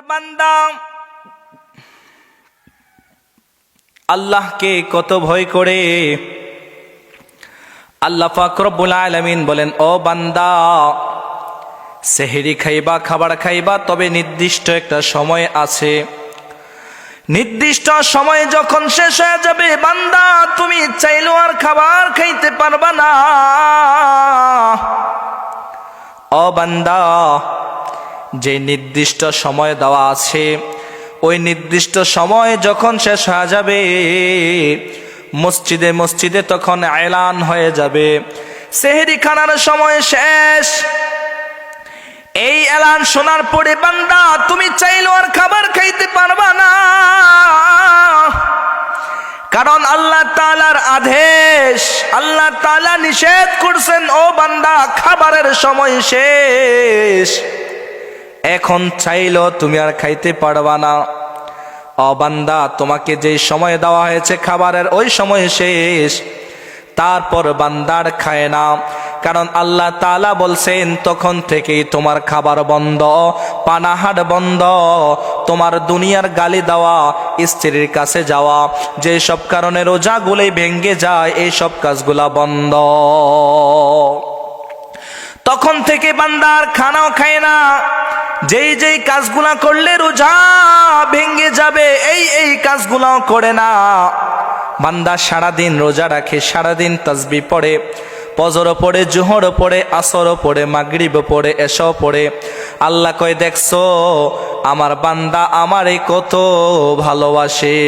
বান্দা আল্লাহকে কত ভয় করে। আল্লাহ পাক রব্বুল আলামিন বলেন, ও বান্দা, সেহরি খাইবা, খাবার খাইবা, তবে নির্দিষ্ট একটা সময় আছে। নির্দিষ্ট সময় যখন শেষ হয়ে যাবে বান্দা, তুমি চাইলেও আর খাবার খাইতে পারবা না। ও বান্দা, যে নির্দিষ্ট সময় দেওয়া আছে, ওই নির্দিষ্ট সময় যখন শেষ হয়ে যাবে, মসজিদে মসজিদে তখন এলান হয়ে যাবে সেহরি খানার সময় শেষ। এই এলান শোনার পরে বান্দা, তুমি চাইলেও আর খাবার খাইতে পারবা না, কারণ আল্লাহ তাআলার আদেশ, আল্লাহ তাআলা নিষেধ করছেন, ও বান্দা খাবারের সময় শেষ, এখন চাইলেও তুমি আর খাইতে পারবা না। ও বান্দা, তোমাকে যে সময় দেওয়া হয়েছে খাবারের, ওই সময় শেষ, তারপর বান্দার খায় না, কারণ আল্লাহ তাআলা বলছেন তখন থেকেই তোমার খাবার বন্ধ, পানাহার বন্ধ, তোমার দুনিয়ার গালি দেওয়া, স্ত্রীর কাছে যাওয়া, যে সব কারণে রোজাগুলোই ভেঙ্গে যায়, এই সব কাজগুলা বন্ধ। তখন থেকে বান্দার খানাও খায় না। যেই যেই কাজগুলা করলে রোজা ভেঙ্গে যাবে, এই কাজগুলাও করে না। বান্দা সারাদিন রোজা রাখে, সারাদিন তাসবিহ পড়ে, ফজর পড়ে, জোহর পড়ে, আসর পড়ে, মাগরিব পড়ে, এশা পড়ে। আল্লাহ কয়, দেখছো আমার বান্দা আমারে কত ভালোবাসে।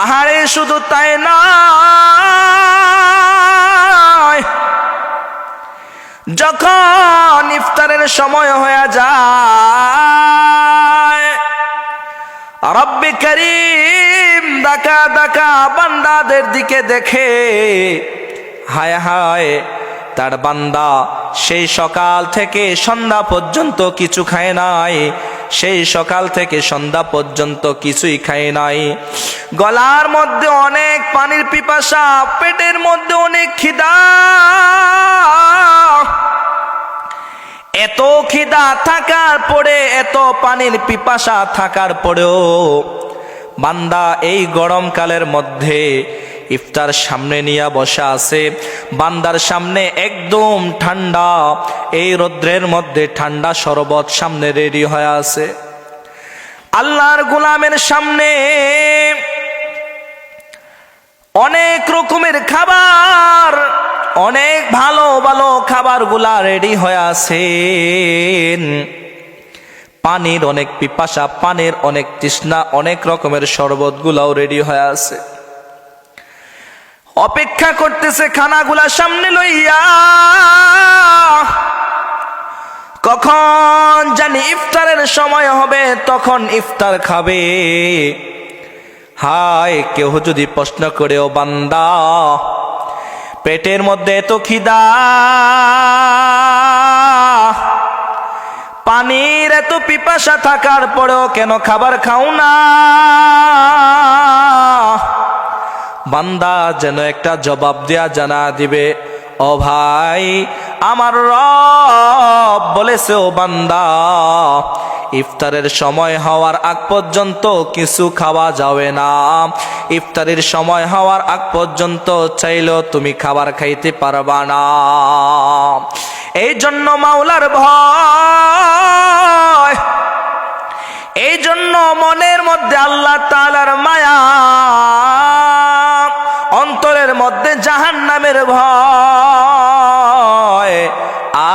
আহারে শুধু তাই না, যখন ইফতারের সময় হয়ে যায়, রব্বে করিম ডাকা ডাকা বান্দাদের দিকে দেখে, হায় হায়, তার বান্দা সেই সকাল থেকে সন্ধ্যা পর্যন্ত কিছু খায় নাই, সেই সকাল থেকে সন্ধ্যা পর্যন্ত কিছুই খায় নাই। গলার মধ্যে অনেক পানির পিপাসা, পেটের মধ্যে অনেক খিদা। এত খিদা থাকার পরে, এত পানির পিপাসা থাকার পরেও বান্দা এই গরমকালের মধ্যে ইফতার সামনে নিয়ে বসা আছে। বান্দার সামনে একদম ঠান্ডা, এই রৌদ্রের মধ্যে ঠান্ডা শরবত সামনে রেডি হয়ে আছে। আল্লাহর গোলামের সামনে অনেক রকমের খাবার, অনেক ভালো ভালো খাবারগুলা রেডি হয়ে আছে। পানির অনেক পিপাসা, পানির অনেক তৃষ্ণা, অনেক রকমের শরবতগুলাও রেডি হয়ে আছে, অপেক্ষা করতেছে খানাগুলা সামনে লইয়া। কখন জানি ইফতারের সময় হবে, তখন ইফতার খাবে। হায়, কেউ যদি প্রশ্ন করে, ও বান্দা, পেটের মধ্যে এত খিদা, পানির এত পিপাসা থাকার পরেও কেন খাবার খাও না? বান্দা যেন একটা জবাব দেয়া জানা দিবে, ও ভাই, আমার রব বলেছে, ও বান্দা, ইফতারের সময় হওয়ার আগ পর্যন্ত কিছু খাওয়া যাবে না। ইফতারের সময় হওয়ার আগ পর্যন্ত চাইলেও তুমি খাবার খাইতে পারবা না। এই জন্য মাওলার ভয়, এই জন্য মনের মধ্যে আল্লাহ তাআলার মায়া, অন্তরের মধ্যে জাহান্নামের ভয়।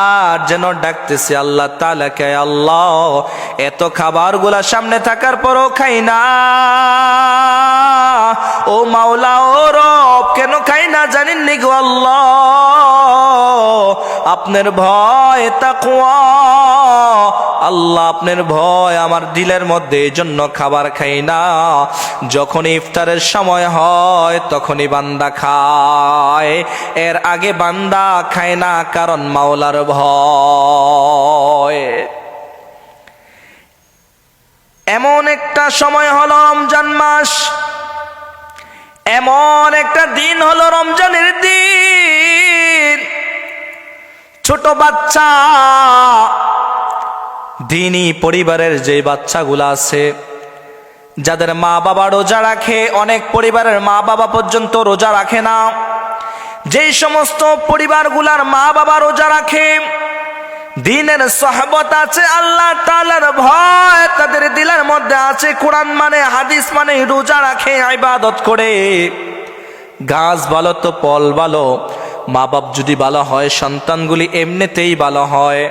আর যেন ডাকতেছে আল্লাহ তাআলাকে, আল্লাহ, এত খাবারগুলা সামনে থাকার পরও খাই না, ও মাওলা, ও রব, কেন খাই না জানেন নি গো আল্লাহ? আপনার ভয়, তাকওয়া, আল্লাহ আপনার ভয় আমার দিলের মধ্যে, এই জন্য খাবার খাই না। যখন ইফতারের সময় হয় তখনই বান্দা খায়, এর আগে বান্দা খায় না, কারণ মাওলার ভয়। এমন একটা সময় হলো রমজান মাস, এমন একটা দিন হলো রমজানের দিন। ছোট বাচ্চা দিনী পরিবারের যে বাচ্চাগুলো আছে, যাদের মা বাবা রোজা রাখে, অনেক পরিবারের মা বাবা পর্যন্ত রোজা রাখে না। যেই সমস্ত পরিবারগুলার মা বাবা রোজা রাখে, দ্বীনের সহবত আছে, আল্লাহ তাআলার ভয় তাদের দিলের মধ্যে আছে, কোরআন মানে হাদিস মানে রোজা রাখে, ইবাদত করে, গাছ ভালো তো ফল ভালো, মা বাপ যদি ভালো হয় সন্তানগুলি এমনিতেই ভালো হয়।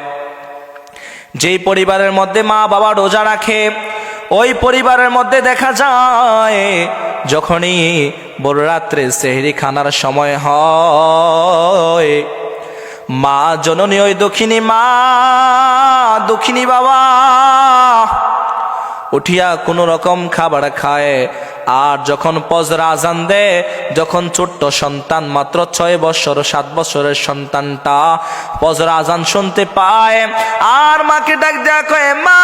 যেই পরিবারের মধ্যে মা বাবা রোজা রাখে, ওই পরিবারের মধ্যে দেখা যায় যখনই বড় রাত্রে সেহরি খানার সময় হয়, মা জননী ওই দক্ষিণী বাবা উঠিয়া কোনো রকম খাবার খায়। আর যখন ফজর আজান দেয়, যখন ছোট্ট সন্তান মাত্র 6 বছর 7 বছরের সন্তানটা ফজর আজান শুনতে পায়, আর মাকে ডাক দেয়া কয়, মা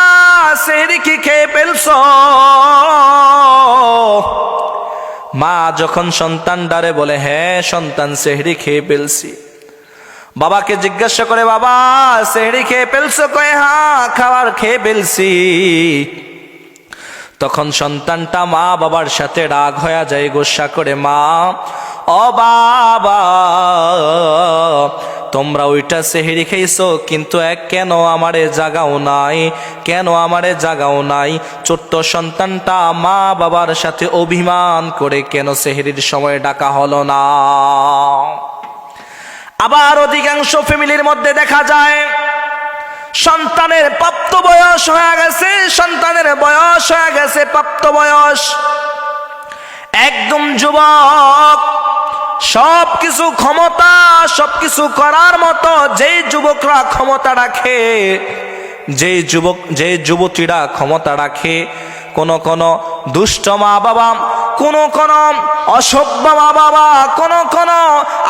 সেহরি কি খেয়ে ফেলছো? মা যখন সন্তান ডারে বলে, হ্যাঁ সন্তান সেহরি খেয়ে ফেলছি। বাবাকে জিজ্ঞাসা করে, বাবা সেহরি খেয়ে ফেলছো? কয়, হ্যাঁ খাবার খেয়ে ফেলছি। তখন সন্তানটা মা বাবার সাথে রাগ হয়ে যায়, গোসা করে, মা ও বাবা তোমরা ওইটা সেহরি খাইছো, কিন্তু কেন আমারে জাগাও নাই, কেন আমারে জাগাও নাই? ছোট্ট সন্তানটা মা বাবার সাথে অভিমান করে কেন সেহরির সময় ডাকা হলো না? আবার অধিকাংশ ফ্যামিলির মধ্যে দেখা যায় সন্তানের প্রাপ্ত বয়স হয়ে গেছে, সন্তানের বয়স হয়ে গেছে প্রাপ্ত বয়স, একদম যুবক, সবকিছু ক্ষমতা, সবকিছু করার মতো যেই যুবকরা ক্ষমতা রাখে, যে যুবতীরা ক্ষমতা রাখে, কোন দুষ্ট মা বাবা, কোন অসভ্য মা বাবা, কোন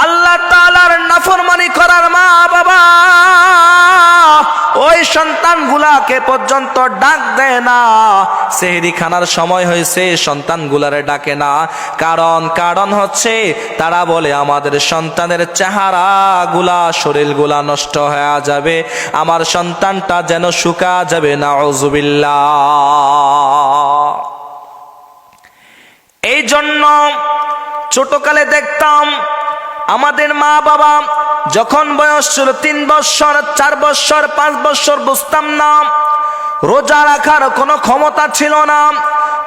আল্লাহ তাআলার নাফরমানি করার মা বাবা ওই সন্তানগুলাকে পর্যন্ত ডাক দেয় না। সেহরি খানার সময় হয়েছে, সন্তানগুলারে ডাকে না। কারণ হচ্ছে তারা বলে, আমাদের সন্তানের চেহারা গুলা, শরীরগুলা নষ্ট হয়ে যাবে, আমার সন্তানটা যেন শুকা যাবে, নাউযুবিল্লাহ। এই জন্য ছোটকালে দেখতাম আমাদের মা বাবা যখন বয়স ছিল 3 বছর 4 বছর 5 বছর, বুঝতাম না, রোজা রাখার কোনো ক্ষমতা ছিল না,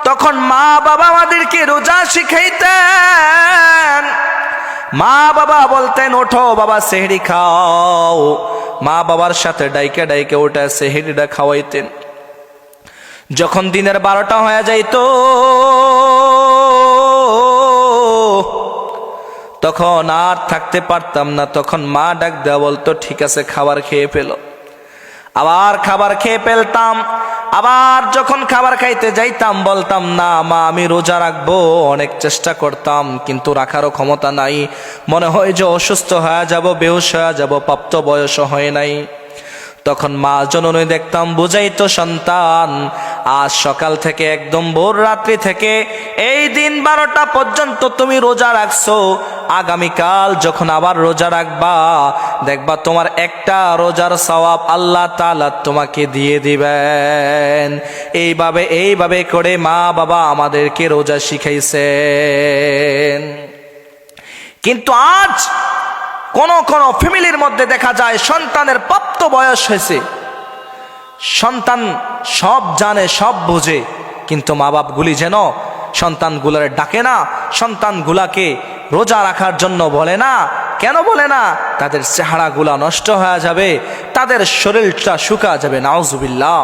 তখন মা বাবা আমাদেরকে রোজা শিখাইতেন। মা বাবা বলতেন, ওঠো বাবা সেহরি খাও। মা বাবার সাথে ডাইকে ওটা সেহরিটা খাওয়াইতেন। যখন দিনের 12টা হয়ে যাইতো, তখন আর থাকতে পারতাম না, তখন মা ডাক দেওয়া বলতো, ঠিক আছে খাবার খেয়ে ফেলো। আবার খাবার খেয়ে ফেলতাম। আবার যখন খাবার খাইতে যাইতাম বলতাম, না মা আমি রোজা রাখবো। অনেক চেষ্টা করতাম, কিন্তু রাখারও ক্ষমতা নাই। মনে হয় যে অসুস্থ হয়ে যাব, বেহুশ হয়ে যাব, প্রাপ্ত বয়স হয় নাই। তখন মা জননী দেখতাম বুঝাইতো, সন্তান আজ সকাল থেকে একদম ভোর রাত্রি থেকে এই দিন 12টা পর্যন্ত তুমি রোজা রাখছো, আগামীকাল যখন আবার রোজা রাখবা, দেখবা তোমার একটা রোজার সওয়াব আল্লাহ তাআলা তোমাকে দিয়ে দিবেন। এইভাবে করে মা বাবা আমাদেরকে রোজা শিখাইছেন। কিন্তু আজ কোন ফ্যামিলির মধ্যে দেখা যায় সন্তানের প্রাপ্ত বয়স হয়েছে, সন্তান সব জানে, সব বোঝে, কিন্তু মা বাপগুলি যেন সন্তানগুলার ডাকে না, সন্তানগুলাকে রোজা রাখার জন্য বলে না। কেন বলে না? তাদের চেহারাগুলা নষ্ট হয়ে যাবে, তাদের শরীরটা শুকা যাবে, নাউযুবিল্লাহ।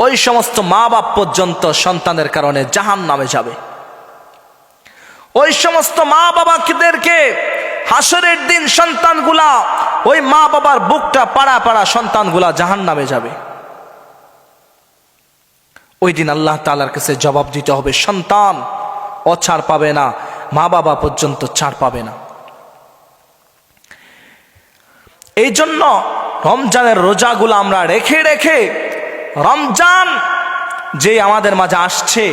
ওই সমস্ত মা বাপ পর্যন্ত সন্তানের কারণে জাহান্নামে যাবে। ওই সমস্ত মা বাবাদেরকে হাসরের দিন সন্তানগুলা, ওই মা বাবার বুকটা পাড়া সন্তানগুলা জাহান্নামে যাবে। ওই দিন আল্লাহ তাআলার কাছে জবাব দিতে হবে। সন্তান ছাড় পাবে না, মা বাবা পর্যন্ত ছাড় পাবে না। এই জন্য রমজানের রোজাগুলো আমরা রেখে রমজান যে আমাদের মাঝে আসছে,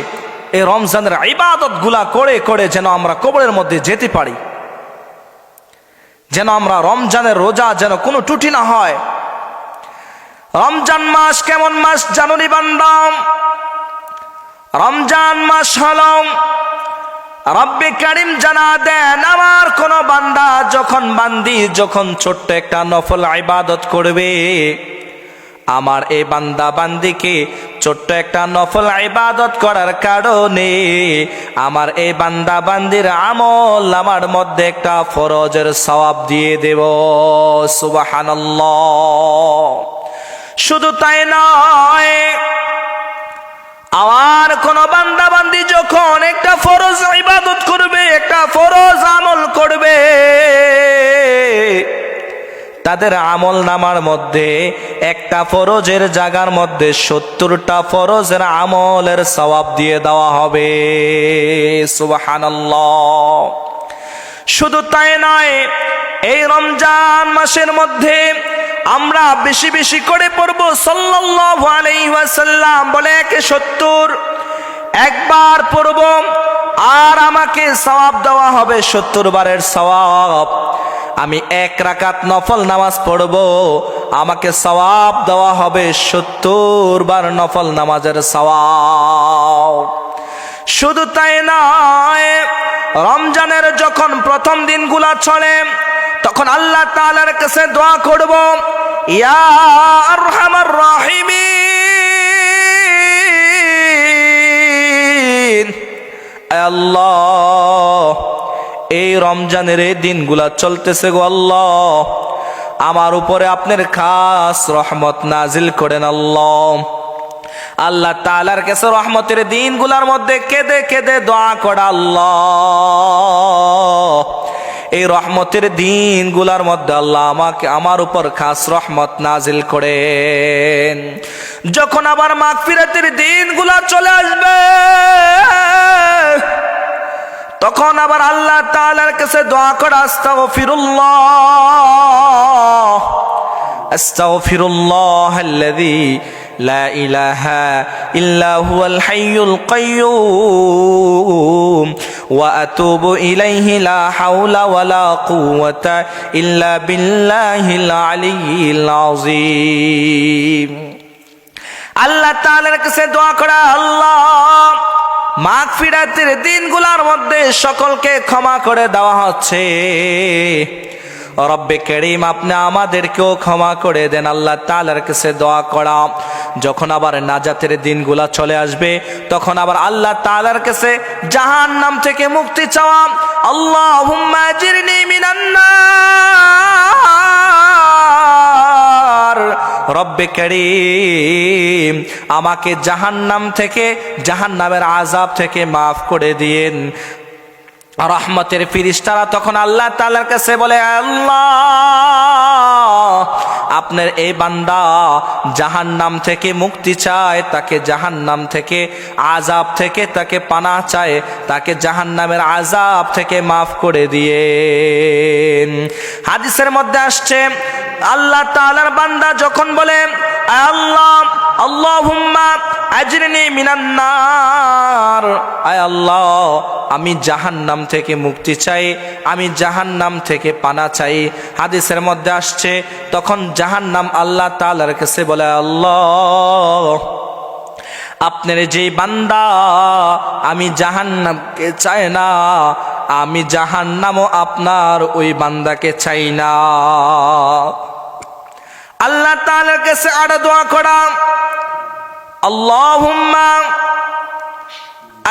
এই রমজানের ইবাদত গুলা করে যেন আমরা কবরের মধ্যে যেতে পারি, যেন আমরা রমজানের রোজা যেন কোনো ত্রুটি না হয়। রমজান মাস কেমন মাস জানুনি বান্দা? রমজান মাস হলো রব্বে কারিম জানা দেন, আমার কোন বান্দা বান্দি যখন ছোট্ট একটা নফল ইবাদত করবে, আমার এই বান্দা বান্দিকে ছোট্ট একটা নফল ইবাদত করার কারণে আমার এই বান্দা বান্দির আমল আমার মধ্যে একটা ফরজের সওয়াব দিয়ে দেব। সুবহানাল্লাহ। শুধু তাই নয়, আমার কোন বান্দা বান্দি যখন একটা ফরজ ইবাদত করবে, একটা ফরজ আমল করবে, তাদের আমল নামার মধ্যে একটা ফরজের জায়গার মধ্যে 70টা ফরজের আমলের সওয়াব দিয়ে দেওয়া হবে। সুবহানাল্লাহ। শুধু তাই নয়, এই রমজান মাসের মধ্যে আমরা বেশি বেশি করে পড়ব সাল্লাল্লাহু আলাইহি ওয়াসাল্লাম বলে 170, একবার পড়ব আর আমাকে সওয়াব দেওয়া হবে 70 বারের সওয়াব। আমি 1 রাকাত নফল নামাজ পড়ব, আমাকে সওয়াব দেওয়া হবে 70 বার নফল নামাজের সওয়াব। শুধু তাই নয়, রমজানের যখন প্রথম দিনগুলা চলে তখন আল্লাহ তাআলার কাছে দোয়া করব, ইয়া আরহামার রাহিমিন, আল্লাহ এই রমজানের এই দিনগুলা চলতেছে গো আল্লাহ, আমার উপরে আপনার খাস রহমত নাজিল করেন আল্লাহ। আল্লাহ তাআলার কাছে রহমতের দিনগুলার মধ্যে কেঁদে কেঁদে দোয়া করা, আল্লাহ এই রহমতের দিনগুলার মধ্যে আল্লাহ আমার উপর খাস রহমত নাজিল করেন। যখন আবার মাগফিরাতের দিনগুলা চলে আসবে, তখন আবার আল্লাহ তাআলার কাছে দোয়া করা, আস্তাগফিরুল্লাহ আস্তাগফিরুল্লাহাল্লাযী লা ইলাহা ইল্লা হুয়াল হাইয়ুল কাইয়্যুম ওয়া আতুবু ইলাইহি লা হাওলা ওয়ালা কুওয়াতা ইল্লা বিল্লাহিল আলিয়্যিল আযীম। আল্লাহ তাআলার কাছে দোয়া করা, আল্লাহ মাগফিরাতের দিনগুলোর মধ্যে সকলকে ক্ষমা করে দেওয়া হচ্ছে, রব্বে কারীম আপনি আমাদেরকেও ক্ষমা করে দেন। আল্লাহ তাআলার কাছে দোয়া করা। যখন আবার নাজাতের দিনগুলা চলে আসবে, তখন আবার আল্লাহ তাআলার কাছে জাহান্নাম থেকে মুক্তি চাওয়া, আল্লাহুম্মা আজিরনি মিনান নার, রব্বে কারীম আমাকে জাহান্নামের আযাব থেকে মাফ করে দিয়েন। রহমতের ফেরেশতারা তখন আল্লাহ তাআলার কাছে বলে, আল্লাহ আপনার এই বান্দা জাহান্নাম থেকে মুক্তি চায়, তাকে জাহান্নাম থেকে আযাব থেকে তাকে পানাহ চায়, তাকে জাহান্নামের আযাব থেকে মাফ করে দিয়েন। হাদিসের মধ্যে আসছে, আল্লাহ তাআলার বান্দা যখন বলে, আল্লাহ আল্লাহুম্মা আজরিনি মিনান নার, আয় আল্লাহ আমি জাহান্নাম থেকে মুক্তি চাই, আমি জাহান্নাম থেকে পানা চাই। হাদিসের মধ্যে আসছে, তখন জাহান্নাম আল্লাহ তাআলার কাছে বলে, আল্লাহ আপনার যেই বান্দা আমি জাহান্নামকে চাই না, আমি জাহান্নামও আপনার ওই বান্দাকে চাই না। আল্লাহ তাআলার কাছে আর দোয়া করা, আল্লাহুম্মা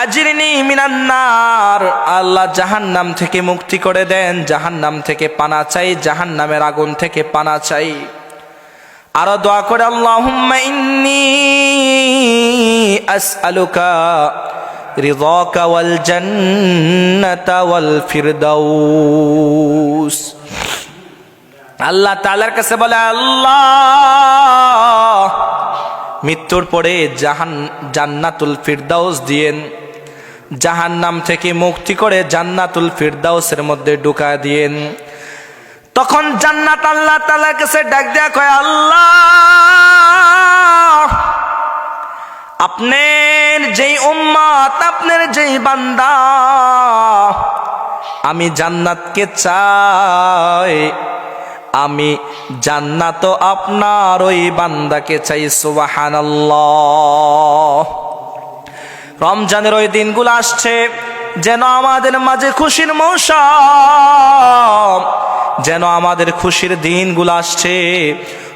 আজিরনি মিনান নার, আল্লাহ জাহান্নাম থেকে মুক্তি করে দেন, জাহান্নাম থেকে পানা চাই, জাহান্নামের আগুন থেকে পানা চাই। আরো দোয়া করে, আল্লাহুম্মা ইন্নী আসআলুকা রিযাকা ওয়াল জান্নাতা ওয়াল ফিরদাউস। আল্লাহ তাআলার কাছে বলে, আল্লাহ মৃত্যুর পরে জান্নাতুল ফিরদাউস দিয়েন, জাহান্নাম থেকে মুক্তি করে জান্নাতুল ফিরদাউসের মধ্যে ঢুকা দিয়েন। তখন জান্নাত আল্লাহ তাআলার কাছে ডাক দেয়া কয়, আল্লাহ আপনার যেই উম্মত, আপনার যেই বান্দা আমি জান্নাতকে চাই, আমি জান্নাত আপনার ওই বান্দাকে চাই। সুবহানাল্লাহ। রমজানের ওই দিনগুলো আসছে যেন আমাদের মাঝে খুশির মৌসুম, যেন আমাদের খুশির দিনগুলো আসছে।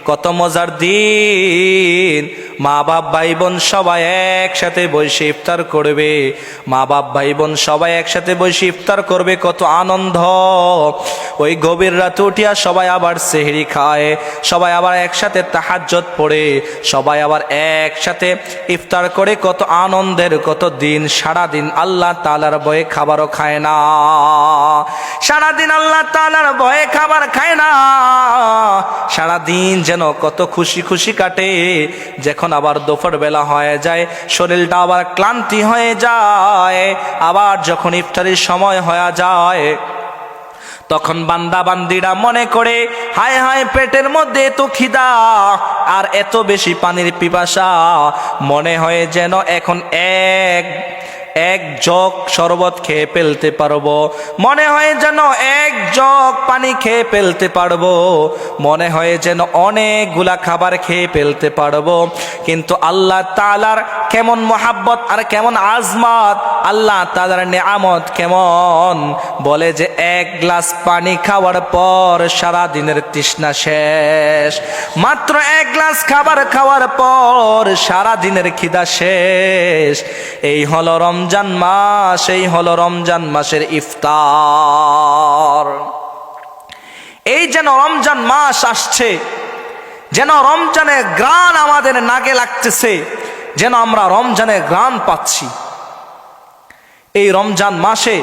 কত মজার দিন, মা বাপ ভাই বোন সবাই একসাথে বসে ইফতার করবে, মা বাপ ভাই বোন সবাই একসাথে বসে ইফতার করবে, কত আনন্দ। ওই গভীর রাতে উঠিয়া সবাই আবার সেহরি খায়, সবাই আবার একসাথে তাহাজ্জুদ পড়ে, সবাই আবার একসাথে ইফতার করে, কত আনন্দের কত দিন। সারাদিন আল্লাহ তাআলার ভয়ে খাবারও খায় না, সারাদিন আল্লাহ তাআলার ভয়ে খাবার খায় না, সারাদিন যেন কত খুশি খুশি কাটে। যখন আবার দুপুর বেলা হয়ে যায়, শরীরটা আবার ক্লান্তি হয়ে যায়, আবার যখন ইফতারির সময় হয়ে যায়, তখন বান্দা বান্দিরা মনে করে হায় হায় পেটের মধ্যে এত খিদা আর এত বেশি পানির পিপাসা, মনে হয় যেন এখন এক জগ শরবত খেয়ে ফেলতে পারবো, মনে হয় যেন এক জগ পানি খেয়ে ফেলতে পারবো, মনে হয় যেন অনেকগুলা খাবার খেয়ে ফেলতে পারবো। কিন্তু আল্লাহ তাআলার কেমন মহাব্বত আর কেমন আজমত, আল্লাহ তাআলার নেয়ামত কেমন, বলে যে এক গ্লাস পানি খাওয়ার পর সারা দিনের তৃষ্ণা শেষ, মাত্র এক গ্লাস খাবার খাওয়ার পর সারা দিনের খিদা শেষ। এই হলো রমজান মাস, এই হলো রমজান মাসের ইফতার। এই যেন রমজান মাস আসছে, যেন রমজানের ঘ্রাণ আমাদের নাকে লাগতেছে, যেন আমরা রমজানের ঘ্রাণ পাচ্ছি। এই রমজান মাসে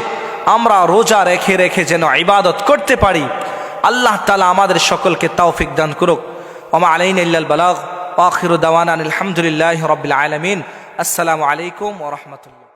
আমরা রোজা রেখে রেখে যেন ইবাদত করতে পারি। আল্লাহ তাআলা আমাদের সকলকে তৌফিক দান করুক। ওয়া মা আলাইনা ইল্লাল বালাগ, ওয়া আখিরু দাওয়ানা আলহামদুলিল্লাহি রাব্বিল আলামিন। আসসালামু আলাইকুম ওয়া রাহমাতুল্লাহ।